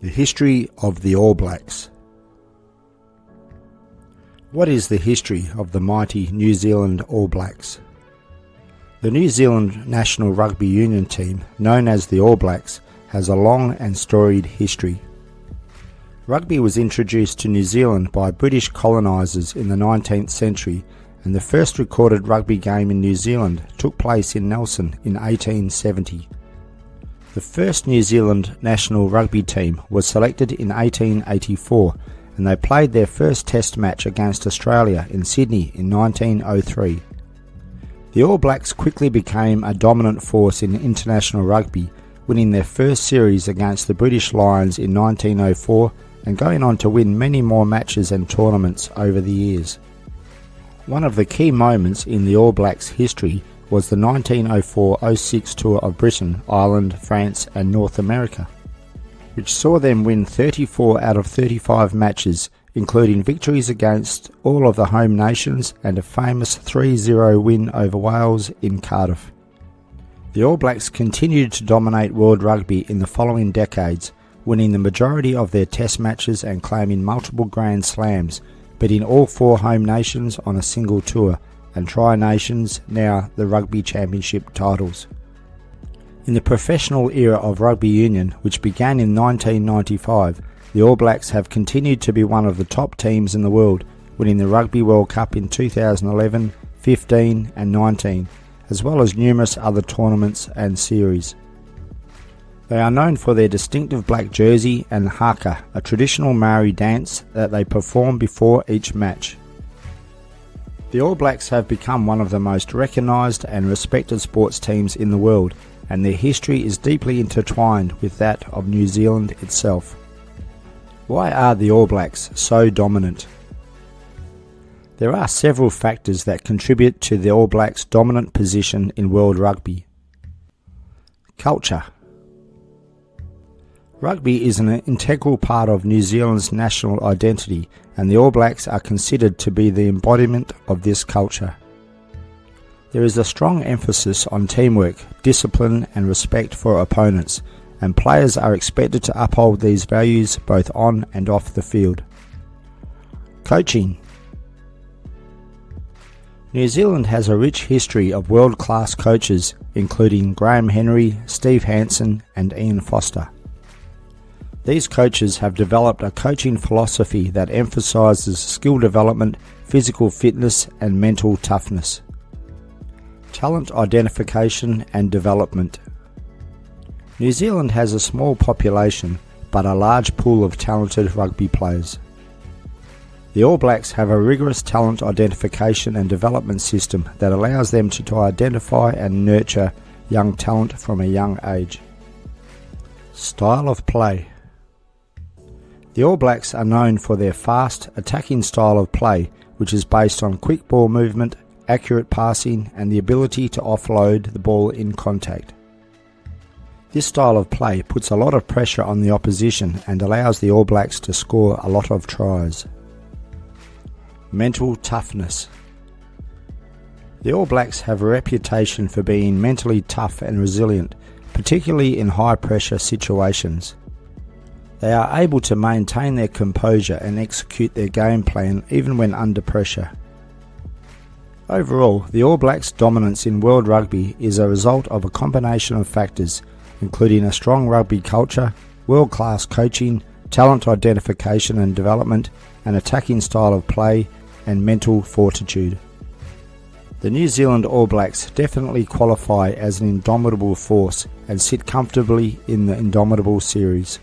The history of the All Blacks. What is the history of the mighty New Zealand All Blacks? The New Zealand national rugby union team, known as the All Blacks, has a long and storied history. Rugby was introduced to New Zealand by British colonizers in the 19th century, and the first recorded rugby game in New Zealand took place in Nelson in 1870. The first New Zealand national rugby team was selected in 1884, and they played their first test match against Australia in Sydney in 1903. The All Blacks quickly became a dominant force in international rugby, winning their first series against the British Lions in 1904 and going on to win many more matches and tournaments over the years. One of the key moments in the All Blacks' history was the 1904-06 tour of Britain, Ireland, France and North America, which saw them win 34 out of 35 matches, including victories against all of the home nations and a famous 3-0 win over Wales in Cardiff. The All Blacks continued to dominate world rugby in the following decades, winning the majority of their test matches and claiming multiple Grand Slams, beating all four home nations on a single tour, and Tri-Nations, now the Rugby Championship titles. In the professional era of rugby union, which began in 1995, the All Blacks have continued to be one of the top teams in the world, winning the Rugby World Cup in 2011, 15 and 19, as well as numerous other tournaments and series. They are known for their distinctive black jersey and haka, a traditional Maori dance that they perform before each match. The All Blacks have become one of the most recognised and respected sports teams in the world, and their history is deeply intertwined with that of New Zealand itself. Why are the All Blacks so dominant? There are several factors that contribute to the All Blacks' dominant position in world rugby. Culture. Rugby is an integral part of New Zealand's national identity, and the All Blacks are considered to be the embodiment of this culture. There is a strong emphasis on teamwork, discipline and respect for opponents, and players are expected to uphold these values both on and off the field. Coaching. New Zealand has a rich history of world-class coaches, including Graham Henry, Steve Hansen and Ian Foster. These coaches have developed a coaching philosophy that emphasises skill development, physical fitness and mental toughness. Talent identification and development. New Zealand has a small population but a large pool of talented rugby players. The All Blacks have a rigorous talent identification and development system that allows them to identify and nurture young talent from a young age. Style of play. The All Blacks are known for their fast, attacking style of play, which is based on quick ball movement, accurate passing and the ability to offload the ball in contact. This style of play puts a lot of pressure on the opposition and allows the All Blacks to score a lot of tries. Mental toughness. The All Blacks have a reputation for being mentally tough and resilient, particularly in high pressure situations. They are able to maintain their composure and execute their game plan even when under pressure. Overall, the All Blacks' dominance in world rugby is a result of a combination of factors, including a strong rugby culture, world-class coaching, talent identification and development, an attacking style of play, and mental fortitude. The New Zealand All Blacks definitely qualify as an indomitable force and sit comfortably in the Indomitable series.